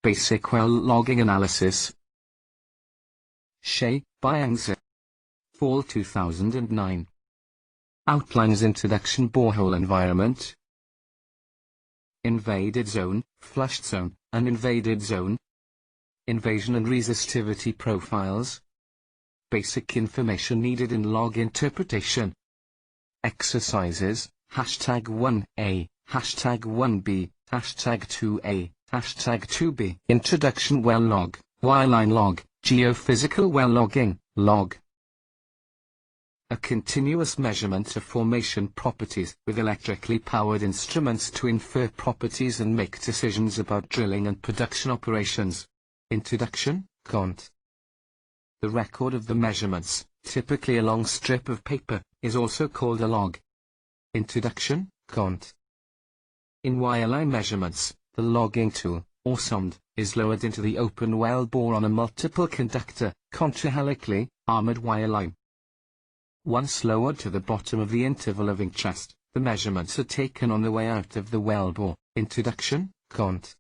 Basic Well Logging Analysis. Shea, Byangzi. Fall 2009. Outlines Introduction. Borehole Environment. Invaded Zone, Flushed Zone, Uninvaded Zone. Invasion and Resistivity Profiles. Basic information needed in log interpretation. Exercises, Hashtag 1A, Hashtag 1B, Hashtag 2A, Hashtag 2B. Introduction. Well log, wireline log, geophysical well logging, log. A continuous measurement of formation properties with electrically powered instruments to infer properties and make decisions about drilling and production operations. Introduction, Cont. The record of the measurements, typically a long strip of paper, is also called a log. Introduction, Cont. In wireline measurements, the logging tool, or sonde, is lowered into the open well bore on a multiple conductor, contrahelically, armored wireline. Once lowered to the bottom of the interval of interest, the measurements are taken on the way out of the wellbore. Introduction, Cont.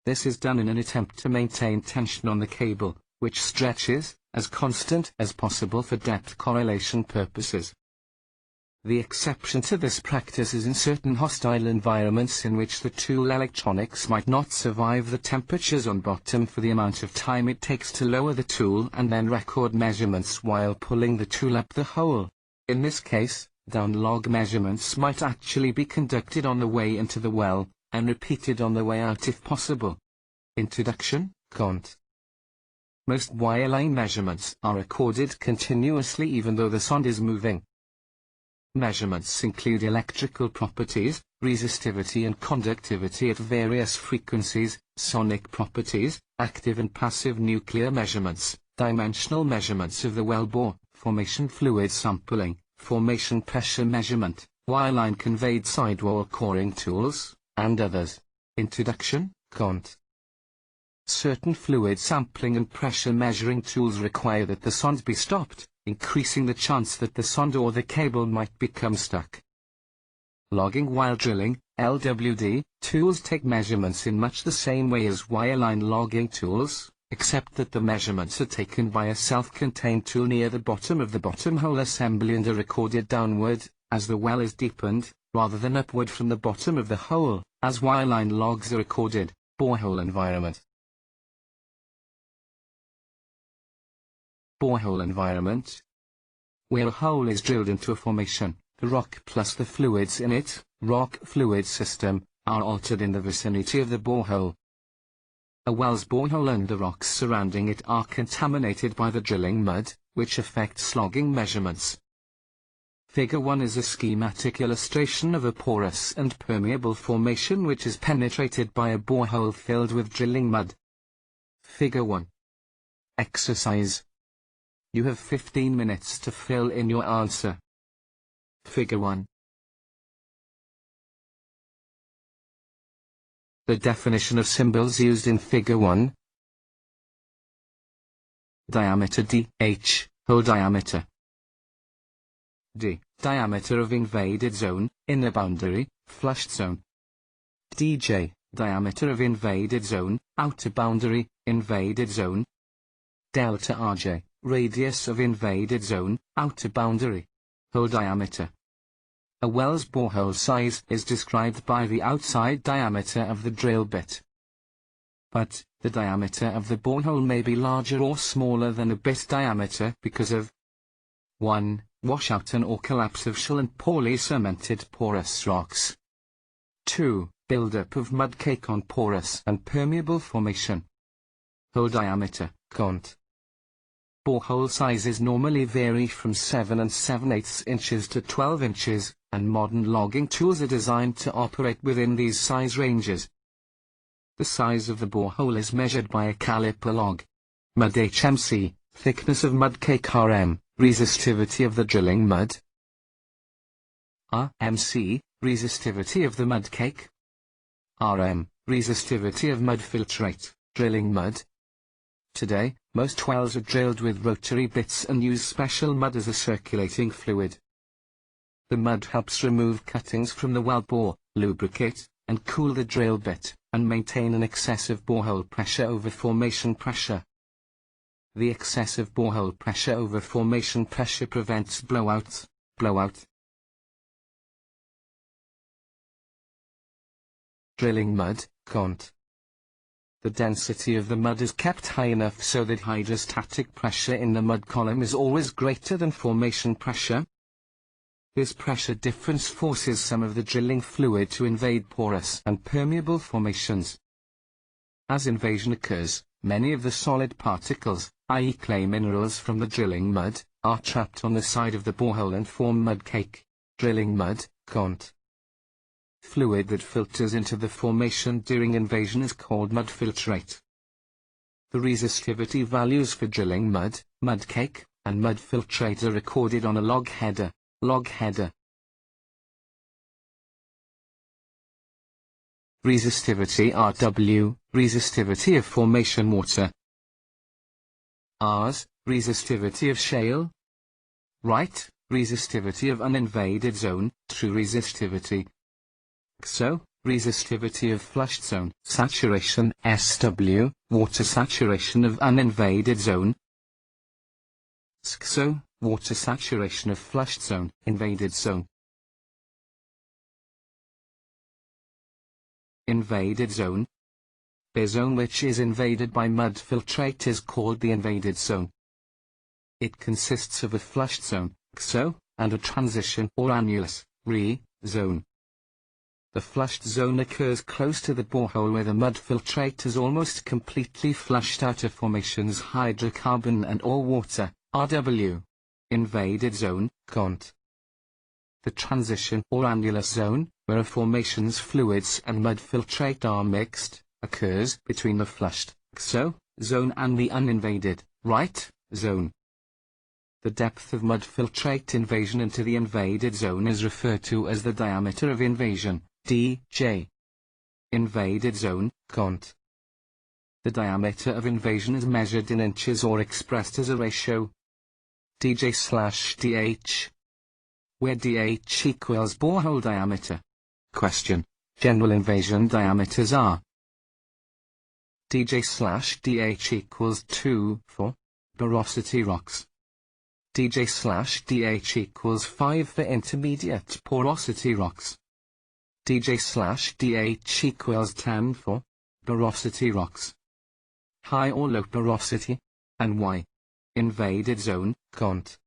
This is done in an attempt to maintain tension on the cable, which stretches, as constant as possible for depth correlation purposes. The exception to this practice is in certain hostile environments in which the tool electronics might not survive the temperatures on bottom for the amount of time it takes to lower the tool and then record measurements while pulling the tool up the hole. In this case, down log measurements might actually be conducted on the way into the well, and repeated on the way out if possible. Introduction, Cont. Most wireline measurements are recorded continuously even though the sonde is moving. Measurements include electrical properties, resistivity and conductivity at various frequencies, sonic properties, active and passive nuclear measurements, dimensional measurements of the wellbore, formation fluid sampling, formation pressure measurement, wireline conveyed sidewall coring tools, and others. Introduction, Cont. Certain fluid sampling and pressure measuring tools require that the sonde be stopped, increasing the chance that the sonde or the cable might become stuck. Logging while drilling, LWD, tools take measurements in much the same way as wireline logging tools, except that the measurements are taken by a self-contained tool near the bottom of the bottom hole assembly and are recorded downward, as the well is deepened, rather than upward from the bottom of the hole, as wireline logs are recorded. Borehole environment. Borehole environment. Where a hole is drilled into a formation, the rock plus the fluids in it, rock fluid system, are altered in the vicinity of the borehole. A well's borehole and the rocks surrounding it are contaminated by the drilling mud, which affects logging measurements. Figure 1 is a schematic illustration of a porous and permeable formation which is penetrated by a borehole filled with drilling mud. Figure 1. Exercise. You have 15 minutes to fill in your answer. Figure 1. The definition of symbols used in Figure 1. Diameter DH, hole diameter. D. Diameter of invaded zone, inner boundary, flushed zone. DJ. Diameter of invaded zone, outer boundary, invaded zone. Delta RJ. Radius of invaded zone, outer boundary. Hole diameter. A well's borehole size is described by the outside diameter of the drill bit. But, the diameter of the borehole may be larger or smaller than a bit diameter because of 1. Washout and or collapse of shell and poorly cemented porous rocks. 2. Buildup of mud cake on porous and permeable formation. Hole diameter, Cont. Borehole sizes normally vary from 7 7/8 inches to 12 inches, and modern logging tools are designed to operate within these size ranges. The size of the borehole is measured by a caliper log. Mud HMC, thickness of mud cake RM, resistivity of the drilling mud. RMC, resistivity of the mud cake. RM, resistivity of mud filtrate, drilling mud. Today, most wells are drilled with rotary bits and use special mud as a circulating fluid. The mud helps remove cuttings from the well bore, lubricate, and cool the drill bit, and maintain an excessive borehole pressure over formation pressure. The excessive borehole pressure over formation pressure prevents blowouts. Drilling mud, cont. The density of the mud is kept high enough so that hydrostatic pressure in the mud column is always greater than formation pressure. This pressure difference forces some of the drilling fluid to invade porous and permeable formations. As invasion occurs, many of the solid particles, i.e. clay minerals from the drilling mud, are trapped on the side of the borehole and form mud cake. Drilling mud, cont. Fluid that filters into the formation during invasion is called mud filtrate. The resistivity values for drilling mud, mud cake, and mud filtrate are recorded on a log header. Resistivity RW, resistivity of formation water. Rs, resistivity of shale. Right, resistivity of uninvaded zone, true resistivity. XO, resistivity of flushed zone, saturation, SW, water saturation of uninvaded zone. SXO, water saturation of flushed zone, invaded zone. Invaded zone. The zone which is invaded by mud filtrate is called the invaded zone. It consists of a flushed zone, XO, and a transition or annulus, RE, zone. The flushed zone occurs close to the borehole where the mud filtrate is almost completely flushed out of formation's hydrocarbon and or water, RW. Invaded zone, cont. The transition or annulus zone, where a formation's fluids and mud filtrate are mixed, occurs between the flushed, XO, zone and the uninvaded, right, zone. The depth of mud filtrate invasion into the invaded zone is referred to as the diameter of invasion, dj. Invaded zone, cont. The diameter of invasion is measured in inches or expressed as a ratio dj/dh, where dh equals borehole diameter. Question. General invasion diameters are dj/dh equals 2 for porosity rocks. dj/dh equals 5 for intermediate porosity rocks. dj/dh equals 10 for porosity rocks. High or low porosity, and y. Invaded zone, cont.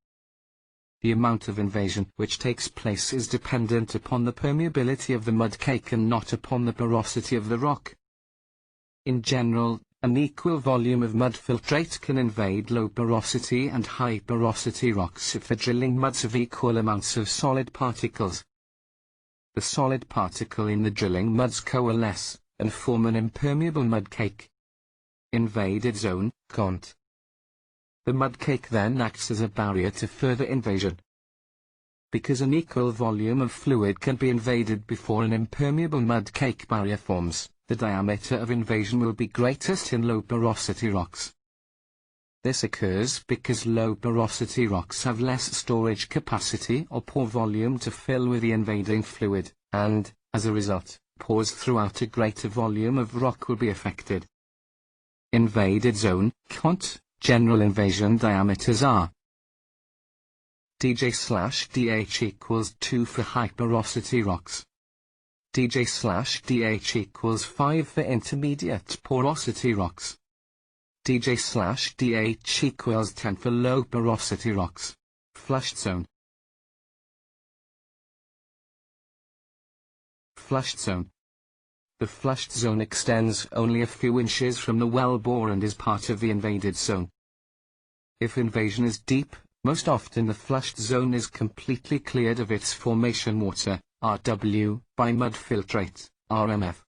The amount of invasion which takes place is dependent upon the permeability of the mud cake and not upon the porosity of the rock. In general, an equal volume of mud filtrate can invade low porosity and high porosity rocks if the drilling muds have equal amounts of solid particles. The solid particle in the drilling muds coalesce and form an impermeable mud cake. Invaded zone, cont. The mud cake then acts as a barrier to further invasion. Because an equal volume of fluid can be invaded before an impermeable mud cake barrier forms, the diameter of invasion will be greatest in low porosity rocks. This occurs because low porosity rocks have less storage capacity or pore volume to fill with the invading fluid, and, as a result, pores throughout a greater volume of rock will be affected. Invaded zone, cont. General invasion diameters are dj/dh equals 2 for high porosity rocks. dj/dh equals 5 for intermediate porosity rocks. dj/dh equals 10 for low porosity rocks. Flushed zone. Flushed zone. The flushed zone extends only a few inches from the wellbore and is part of the invaded zone. If invasion is deep, most often the flushed zone is completely cleared of its formation water, RW, by mud filtrate, RMF.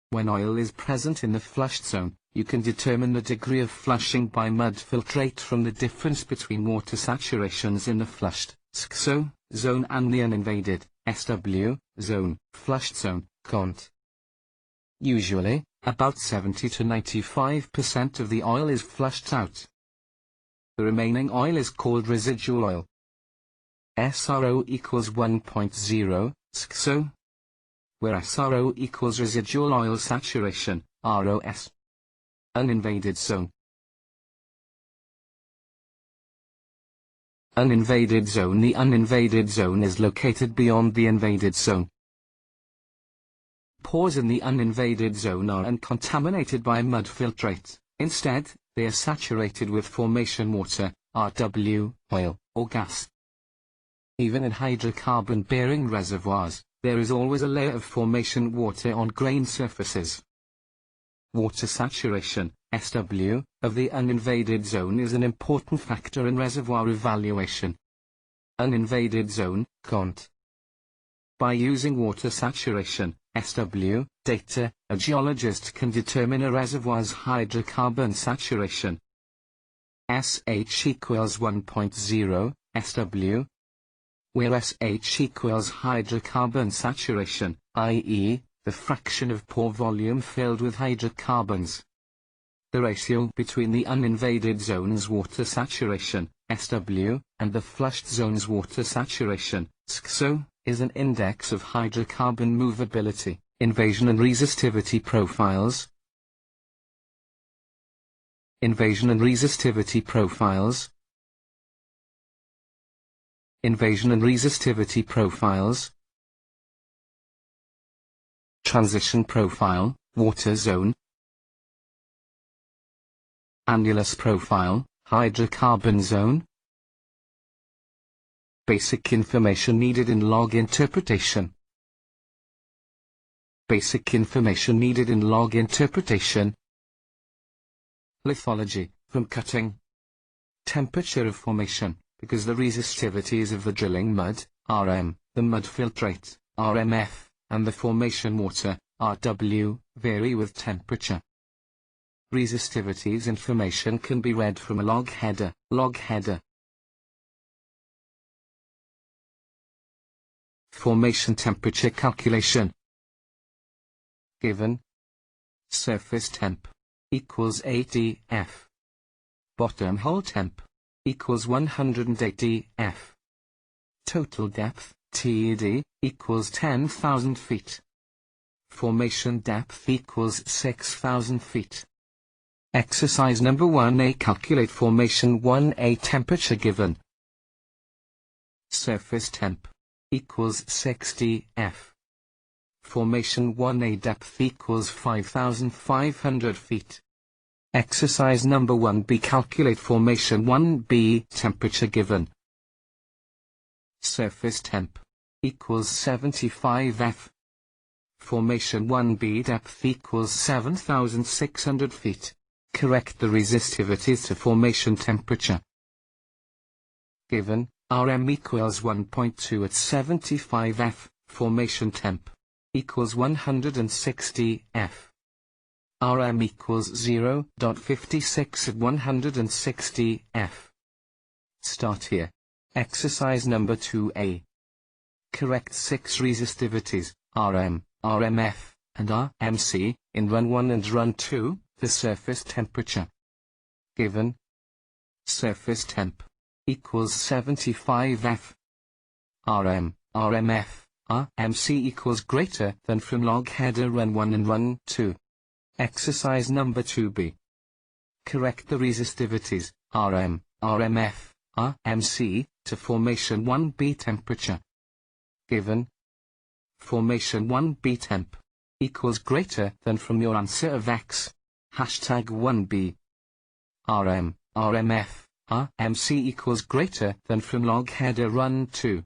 When oil is present in the flushed zone, you can determine the degree of flushing by mud filtrate from the difference between water saturations in the flushed, SXO, zone and the uninvaded, SW, zone, flushed zone, cont. Usually, about 70 to 95% of the oil is flushed out. The remaining oil is called residual oil. SRO equals 1.0, SXO. where SRO equals residual oil saturation, ROS. Uninvaded zone. Uninvaded zone. The uninvaded zone is located beyond the invaded zone. Pores in the uninvaded zone are uncontaminated by mud filtrate. Instead, they are saturated with formation water, RW, oil, or gas. Even in hydrocarbon-bearing reservoirs, there is always a layer of formation water on grain surfaces. Water saturation, SW, of the uninvaded zone is an important factor in reservoir evaluation. Uninvaded zone, CONT. By using water saturation, SW, data, a geologist can determine a reservoir's hydrocarbon saturation. SH equals 1.0, SW, where SH equals hydrocarbon saturation, i.e., the fraction of pore volume filled with hydrocarbons. The ratio between the uninvaded zone's water saturation, SW, and the flushed zone's water saturation, SCSO, is an index of hydrocarbon movability, invasion and resistivity profiles. Invasion and resistivity profiles. Invasion and resistivity profiles. Transition profile, water zone. Annulus profile, hydrocarbon zone. Basic information needed in log interpretation. Basic information needed in log interpretation. Lithology, from cutting. Temperature of formation, because the resistivities of the drilling mud, Rm, the mud filtrate, Rmf, and the formation water, Rw, vary with temperature. Resistivities information can be read from a log header. Log header. Formation temperature calculation. Given. Surface temp equals 80 F. Bottom hole temp equals 180 F. Total depth, TED, equals 10,000 feet. Formation depth equals 6,000 feet. Exercise number 1A. Calculate formation 1A temperature given. Surface temp equals 60 F. Formation 1A depth equals 5,500 feet. Exercise number 1B. Calculate formation 1B temperature given. Surface temp equals 75 F. Formation 1B depth equals 7,600 feet. Correct the resistivities to formation temperature. Given, Rm equals 1.2 at 75 F, formation temp equals 160 F. Rm equals 0.56 at 160 F. Start here. Exercise number 2A. Correct 6 resistivities, Rm, Rmf, and Rmc, in run 1 and run 2, the surface temperature. Given. Surface temp equals 75 F. Rm, Rmf, Rmc equals greater than from log header run 1 and run 2. Exercise number 2B. Correct the resistivities, Rm, Rmf, Rmc, to formation 1B temperature. Given. Formation 1B temp equals greater than from your answer of X. Hashtag 1B. Rm, Rmf, Rmc equals greater than from log header run 2.